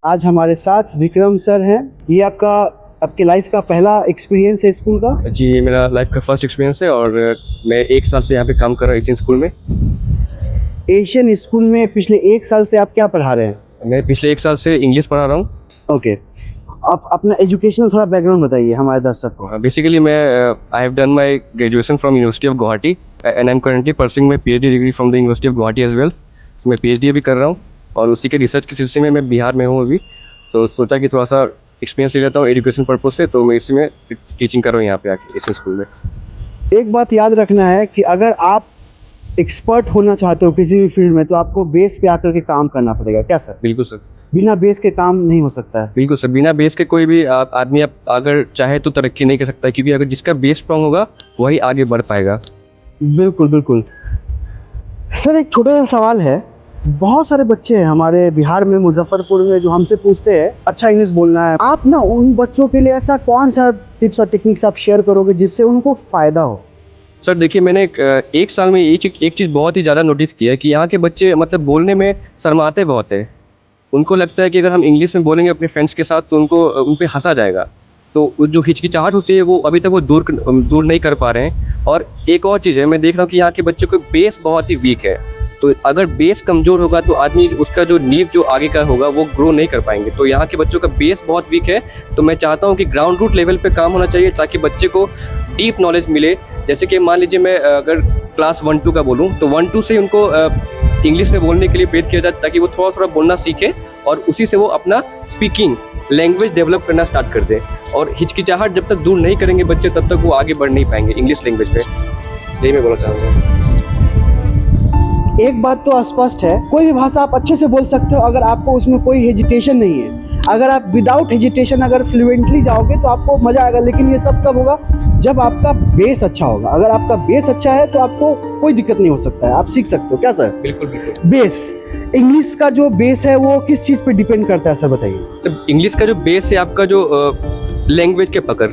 आज हमारे साथ विक्रम सर हैं। ये आपकी लाइफ का पहला एक्सपीरियंस है स्कूल का? जी, ये मेरा लाइफ का फर्स्ट एक्सपीरियंस है और मैं 1 साल से यहाँ पे काम कर रहा हूँ एशियन स्कूल में। एशियन स्कूल में पिछले 1 साल से आप क्या पढ़ा रहे हैं? मैं पिछले 1 साल से इंग्लिश पढ़ा रहा हूँ। ओके, आप अपना एजुकेशनल थोड़ा बैकग्राउंड बताइए हमारे दर्शक को। बेसिकली मैं I have done my graduation from university of Guwahati and I am currently pursuing my PhD degree from the university of Guwahati as well. मैं पीएचडी भी कर रहा हूँ और उसी के रिसर्च के सिलसिले में मैं बिहार में हूँ अभी। तो सोचा कि थोड़ा सा एक्सपीरियंस ले लेता हूँ एजुकेशन पर्पज से, तो मैं इसी में टीचिंग कर रहा हूँ यहाँ पे आके एशियन स्कूल में। एक बात याद रखना है कि अगर आप एक्सपर्ट होना चाहते हो किसी भी फील्ड में तो आपको बेस पे आकर के काम करना पड़ेगा। क्या सर? बिल्कुल सर। बिना बेस के काम नहीं हो सकता है। बिल्कुल सर, बिना बेस के कोई भी आदमी आप अगर चाहे तो तरक्की नहीं कर सकता, क्योंकि अगर जिसका बेस स्ट्रांग होगा वही आगे बढ़ पाएगा। बिल्कुल बिल्कुल। सर एक छोटा सा सवाल है, बहुत सारे बच्चे हैं हमारे बिहार में, मुजफ्फरपुर में, जो हमसे पूछते हैं अच्छा इंग्लिश बोलना है। आप ना उन बच्चों के लिए ऐसा कौन सा टिप्स और टेक्निक्स आप शेयर करोगे जिससे उनको फ़ायदा हो? सर देखिए, मैंने एक साल में एक चीज़ बहुत ही ज़्यादा नोटिस किया है कि यहाँ के बच्चे मतलब बोलने में शर्माते बहुत है। उनको लगता है कि अगर हम इंग्लिश में बोलेंगे अपने फ्रेंड्स के साथ तो उन पे हंसा जाएगा। तो वो जो हिचकिचाहट होती है वो अभी तक वो दूर नहीं कर पा रहे हैं। और एक और चीज़ है, मैं देख रहा हूँ कि यहाँ के बच्चों का बेस बहुत ही वीक है। तो अगर बेस कमज़ोर होगा तो आदमी उसका जो नींव जो आगे का होगा वो ग्रो नहीं कर पाएंगे। तो यहाँ के बच्चों का बेस बहुत वीक है। तो मैं चाहता हूँ कि ग्राउंड रूट लेवल पे काम होना चाहिए ताकि बच्चे को डीप नॉलेज मिले। जैसे कि मान लीजिए मैं अगर क्लास 1-2 का बोलूँ तो 1-2 से उनको इंग्लिश में बोलने के लिए प्रेरित किया जाए ताकि वो थोड़ा थोड़ा बोलना सीखे और उसी से वो अपना स्पीकिंग लैंग्वेज डेवलप करना स्टार्ट कर दें। और हिचकिचाहट जब तक दूर नहीं करेंगे बच्चे तब तक वो आगे बढ़ नहीं पाएंगे इंग्लिश लैंग्वेज में। यही मैं बोलना चाहूँगा। एक बात तो स्पष्ट है, कोई भी भाषा आप अच्छे से बोल सकते हो अगर आपको उसमें कोई हेजिटेशन नहीं है। अगर आप विदाउट हेजिटेशन अगर फ्लुएंटली जाओगे तो आपको मज़ा आएगा। लेकिन ये सब कब होगा? जब आपका बेस अच्छा होगा। अगर आपका बेस अच्छा है तो आपको कोई दिक्कत नहीं हो सकता है, आप सीख सकते हो। क्या सर? बिल्कुल बिल्कुल। बेस, इंग्लिश का जो बेस है वो किस चीज़ पे डिपेंड करता है सर, बताइए। सर इंग्लिश का जो बेस है आपका जो लैंग्वेज के पकड़।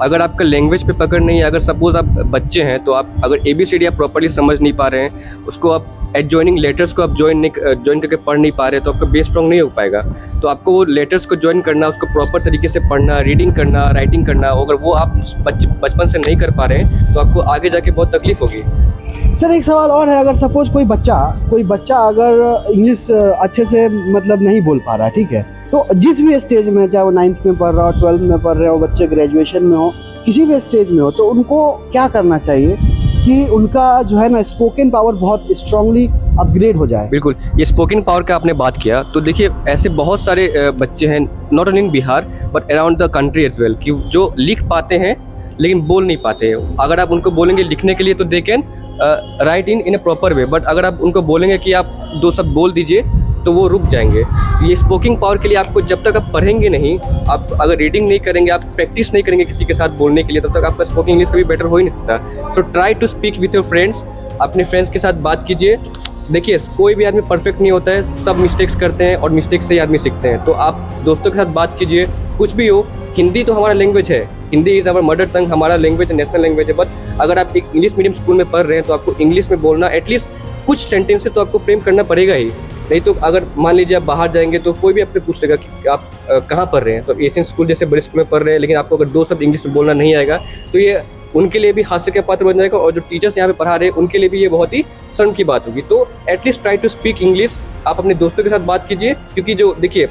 अगर आपका लैंग्वेज पे पकड़ नहीं है, अगर सपोज आप बच्चे हैं तो आप अगर ABCD आप प्रॉपर्ली समझ नहीं पा रहे हैं, उसको आप एडजॉइनिंग लेटर्स को आप ज्वाइन करके पढ़ नहीं पा रहे तो आपका बेस स्ट्रॉन्ग नहीं हो पाएगा। तो आपको वो लेटर्स को ज्वाइन करना, उसको प्रॉपर तरीके से पढ़ना, रीडिंग करना, राइटिंग करना, अगर वो आप बचपन से नहीं कर पा रहे हैं तो आपको आगे जाके बहुत तकलीफ होगी। सर एक सवाल और है, अगर सपोज कोई बच्चा अगर इंग्लिश अच्छे से मतलब नहीं बोल पा रहा, ठीक है, तो जिस भी स्टेज में, चाहे वो 9th में पढ़ रहा हो, 12th में पढ़ रहे हो, बच्चे ग्रेजुएशन में हो, किसी भी स्टेज में हो, तो उनको क्या करना चाहिए कि उनका जो है ना स्पोकन पावर बहुत स्ट्रांगली अपग्रेड हो जाए? बिल्कुल, ये स्पोकन पावर का आपने बात किया तो देखिए ऐसे बहुत सारे बच्चे हैं not only in Bihar but around the country as well, कि जो लिख पाते हैं लेकिन बोल नहीं पाते हैं। अगर आप उनको बोलेंगे लिखने के लिए तो they can write in a proper way, but अगर आप उनको बोलेंगे कि आप 2 शब्द बोल दीजिए तो वो रुक जाएंगे। ये स्पोकिंग पावर के लिए आपको जब तक आप पढ़ेंगे नहीं, आप अगर रीडिंग नहीं करेंगे, आप प्रैक्टिस नहीं करेंगे किसी के साथ बोलने के लिए, तब तक आपका स्पोकिंग इंग्लिश कभी बेटर हो ही नहीं सकता। So try to speak with your friends. अपने फ्रेंड्स के साथ बात कीजिए। देखिए कोई भी आदमी परफेक्ट नहीं होता है, सब मिस्टेक्स करते हैं और मिस्टेक से ही आदमी सीखते हैं। तो आप दोस्तों के साथ बात कीजिए, कुछ भी हो। हिंदी तो हमारा लैंग्वेज है, Hindi is our mother tongue, हमारा लैंग्वेज नेशनल लैंग्वेज है। बट अगर आप एक इंग्लिश मीडियम स्कूल में पढ़ रहे हैं तो आपको इंग्लिश में बोलना एटलीस्ट कुछ सेंटेंस तो आपको फ्रेम करना पड़ेगा ही। नहीं तो अगर मान लीजिए आप बाहर जाएंगे तो कोई भी आपसे पूछेगा कि आप कहाँ पढ़ रहे हैं। तो एशियन स्कूल जैसे बड़े स्कूल में पढ़ रहे हैं लेकिन आपको अगर 2 शब्द इंग्लिश में बोलना नहीं आएगा तो ये उनके लिए भी हास्य का पात्र बन जाएगा और जो टीचर्स यहाँ पे पढ़ा रहे हैं उनके लिए भी ये बहुत ही शर्म की बात होगी। तो at least try to speak English. आप अपने दोस्तों के साथ बात कीजिए, क्योंकि जो देखिए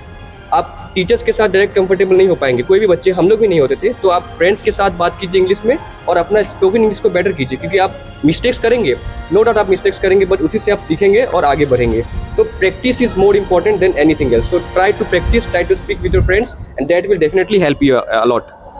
आप टीचर्स के साथ डायरेक्ट कंफर्टेबल नहीं हो पाएंगे, कोई भी बच्चे, हम लोग भी नहीं होते थे। तो आप फ्रेंड्स के साथ बात कीजिए इंग्लिश में और अपना स्पोकन इंग्लिश को बेटर कीजिए, क्योंकि आप मिस्टेक्स करेंगे, नो डाउट आप मिस्टेक्स करेंगे, बट उसी से आप सीखेंगे और आगे बढ़ेंगे। So practice is more important than anything else. So try to practice, try to speak with your friends and that will definitely help you a lot.